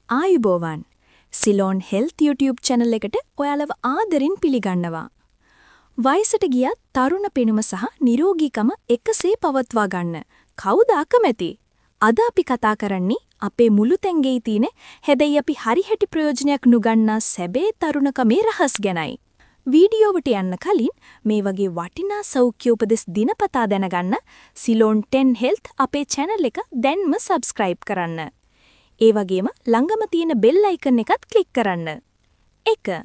ආයුබෝවන් Ceylon health YouTube channel එකට ඔයාලව ආදරෙන් පිළිගන්නවා. වයසට ගියත් තරුණ පෙනුම සහ නිරෝගීකම එකසේ පවත්වා ගන්න කවුද අකමැති? අද අපි කතා කරන්නේ අපේ මුළු තැන්ගෙයි තියෙන හැබැයි අපි හරිහැටි ප්‍රයෝජනයක් නුගන්නා සැබෑ තරුණකමේ රහස් ගැනයි. වීඩියෝවට යන්න කලින් මේ වගේ වටිනා සෞඛ්‍ය උපදෙස් දිනපතා දැනගන්න සිලෝන් 10 හෙල්ත් අපේ channel එක දැන්ම subscribe කරන්න. ඒ වගේම ළඟම තියෙන බෙල් අයිකන් එකත් ක්ලික් කරන්න. 1.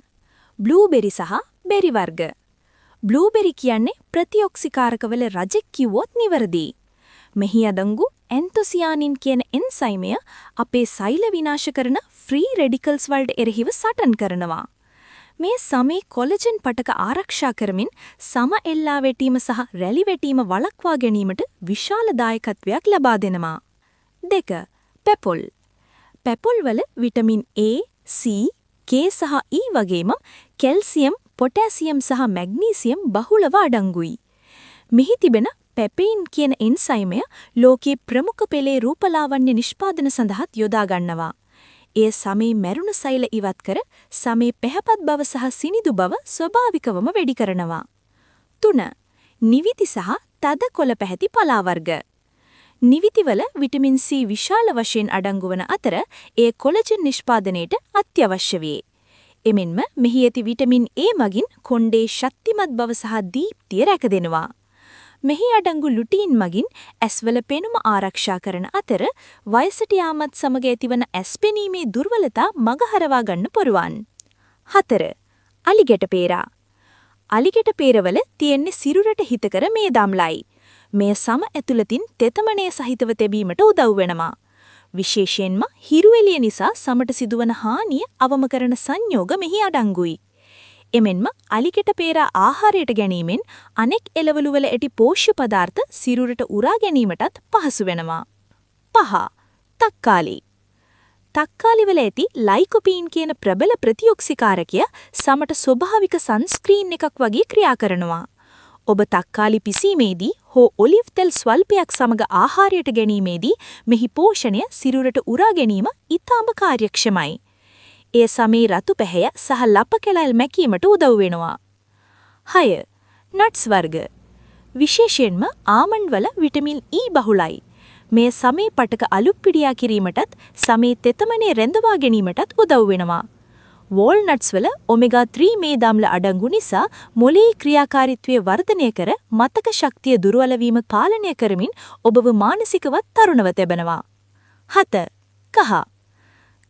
බ්ලූබෙරි සහ බෙරි වර්ග. බ්ලූබෙරි කියන්නේ ප්‍රතිඔක්සිකාරකවල රජෙක් කිව්වොත් නිවැරදි. මෙහි අඩංගු ඇන්තොසියානින් කියන එන්සයිමය අපේ සෛල විනාශ කරන ෆ්‍රී රැඩිකල්ස් වලට එරෙහිව සටන් කරනවා. මේ සමේ කොලජන් පටක ආරක්ෂා කරමින් සම එල්ලා වැටීම සහ රැලි වැටීම වළක්වා ගැනීමට විශාල දායකත්වයක් ලබා දෙනවා. 2. පැපොල්. පැපොල් වල විටමින් A, C, K සහ E වගේම කැල්සියම්, පොටෑසියම් සහ මැග්නීසියම් බහුලව අඩංගුයි. මෙහි තිබෙන පෙපයින් කියන එන්සයිමය ලෝකයේ ප්‍රමුඛ පෙළේ රූපලාවන්‍ය නිෂ්පාදන සඳහාත් යොදා ගන්නවා. එය සමේ මැරුණු සෛල ඉවත් කර සමේ පැහැපත් බව සහ සිනිඳු බව ස්වභාවිකවම වැඩි කරනවා. 3. නිවිති සහ තද කොළ පැහැති පලා වර්ග. නිවිතිවල විටමින් C විශාල වශයෙන් අඩංගු වන අතර ඒ කොලජන් නිෂ්පාදනයට අත්‍යවශ්‍ය වේ. එමෙන්ම මෙහි ඇති විටමින් A මගින් කොණ්ඩේ ශක්තිමත් බව සහ දීප්තිය රැකදෙනවා. මෙහි අඩංගු ලුටීන් මගින් ඇස්වල පෙනුම ආරක්ෂා කරන අතර වයසට යාමත් සමග ඇතිවන ඇස් පෙනීමේ දුර්වලතා මගහරවා ගන්න පුරුවන්. 4. අලිගැට පේරා. අලිගැට පේරවල තියෙන්නේ සිරුරට හිතකර මේදාම්ලයි. මේ සම ඇතුළතින් තෙතමනය සහිතව තැබීමට උදව් වෙනවා. විශේෂයෙන්ම හිරු එළිය නිසා සමට සිදුවන හානිය අවම කරන සංයෝග මෙහි අඩංගුයි. එමෙන්ම අලිගැට පේරා ආහාරයට ගැනීමෙන් අනෙක් එළවලු වල ඇති පෝෂ්‍ය පදාර්ථ සිරුරට උරා ගැනීමටත් පහසු වෙනවා. 5. තක්කාලි. තක්කාලි වල ඇති ලයිකොපීන් කියන ප්‍රබල ප්‍රතිඔක්සිකාරකය සමට ස්වභාවික සන්ස්ක්‍රීන් එකක් වගේ ක්‍රියා කරනවා. ඔබ තක්කාලි පිසීමේදී හෝ ඔලිව් තෙල් ස්වල්පයක් සමග ආහාරයට ගැනීමේදී මෙහි පෝෂණය සිරුරට උරා ගැනීම ඉතාම කාර්යක්ෂමයි. එය සමේ රතු පැහැය සහ ලප කැලැල් මැකීමට උදව් වෙනවා. 6. නට්ස් වර්ග. විශේෂයෙන්ම ආමන්ඩ් වල විටමින් E බහුලයි. මේ සමේ පටක අලුප්පිඩියා කිරීමටත් සමේ තෙතමනේ රැඳවා ගැනීමටත් උදව් වෙනවා. වෝල්නට්ස් වල ඔමෙගා 3 මේදාම්ල අඩංගු නිසා මොළයේ ක්‍රියාකාරීත්වය වර්ධනය කර මතක ශක්තිය දුර්වල වීම පාලනය කරමින් ඔබව මානසිකවත් තරුණව තැබෙනවා. 7. කහ.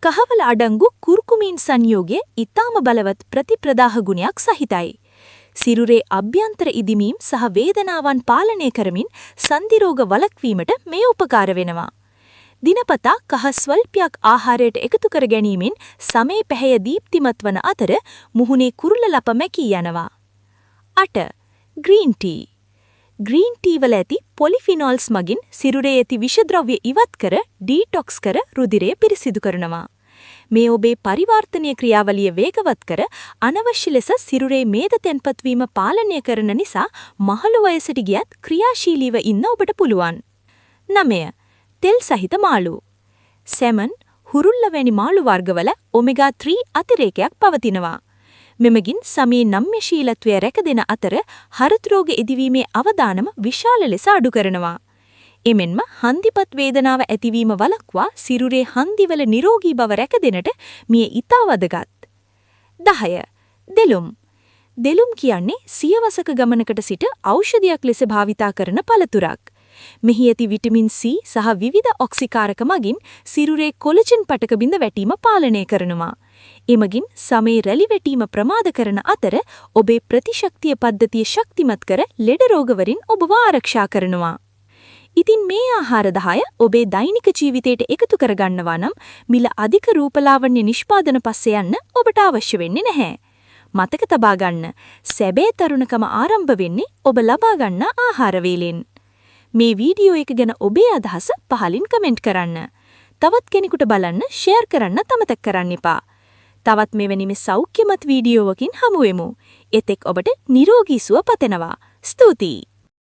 කහවල අඩංගු කුර්කුමින් සංයෝගය ඊටාම බලවත් ප්‍රතිප්‍රදාහ ගුණයක් සහිතයි. සිරුරේ අභ්‍යන්තර ඉදිමීම් සහ වේදනාවන් පාලනය කරමින් සන්ධි රෝග වළක්වීමට මේ උපකාර වෙනවා. දිනපතා කහ ස්වල්පයක් ආහාරයට එකතු කර ගැනීමෙන් සමේ පැහැය දීප්තිමත් වන අතර මුහුණේ කුරුල්ල ලප මැකී යනවා. 8. Green T. ග්‍රීන් ටී වල ඇති පොලිෆිනෝල්ස් මගින් සිරුරේ ඇති විෂද්‍රව්‍ය ඉවත් කර ඩීටොක්ස් කර රුධිරය පිරිසිදු කරනවා. මේ ඔබේ පරිවර්තනීය ක්‍රියාවලිය වේගවත් කර අනවශ්‍ය ලෙස සිරුරේ මේද තැන්පත් වීම පාලනය කරන නිසා මහලු වයසට ගියත් ක්‍රියාශීලීව ඉන්න ඔබට පුළුවන්. 9. තෙල් සහිත මාළු. සැමන්, හුරුල්ල වැනි මාළු වර්ගවල ඔමෙගා 3 අතිරේකයක් පවතිනවා. මෙමගින් සමේ නම්‍යශීලත්වය රැකදෙන අතර හෘද රෝග ඉදිවීමේ අවදානම විශාල ලෙස අඩු කරනවා. එමෙන්ම හන්දිපත් වේදනාව ඇතිවීම වළක්වා සිරුරේ හන්දිවල නිරෝගී බව රැකදෙනට මිය ඉතා වැදගත්. 10. දෙලුම්. දෙලුම් කියන්නේ සියවසක ගමනකට සිට ඖෂධයක් ලෙස භාවිතා කරන පළතුරක්. මෙහි ඇති විටමින් C සහ විවිධ ඔක්සිකාරක මගින් සිරුරේ කොලජන් පටක බිඳ වැටීම පාලනය කරනවා. එමගින් සමේ රැලි වැටීම ප්‍රමාද කරන අතර ඔබේ ප්‍රතිශක්තිය පද්ධතිය ශක්තිමත් කර ලෙඩ රෝගවලින් ඔබව ආරක්ෂා කරනවා. ඉතින් මේ ආහාර 10 ඔබේ දෛනික ජීවිතයට එකතු කරගන්නවා නම් මිල අධික රූපලාවන්‍ය නිෂ්පාදන පස්සේ යන්න ඔබට අවශ්‍ය වෙන්නේ නැහැ. මතක තබා ගන්න. සැබෑ තරුණකම ආරම්භ වෙන්නේ ඔබ ලබා ගන්න ආහාර වේලෙන්. මේ වීඩියෝ එක ගැන ඔබේ අදහස පහලින් කමෙන්ට් කරන්න. තවත් කෙනෙකුට බලන්න ෂෙයාර් කරන්න අමතක කරන්න එපා. තවත් මෙවැනි මේ සෞඛ්‍යමත් වීඩියෝවකින් හමු වෙමු. එතෙක් ඔබට නිරෝගී සුව පතනවා. ස්තුතියි.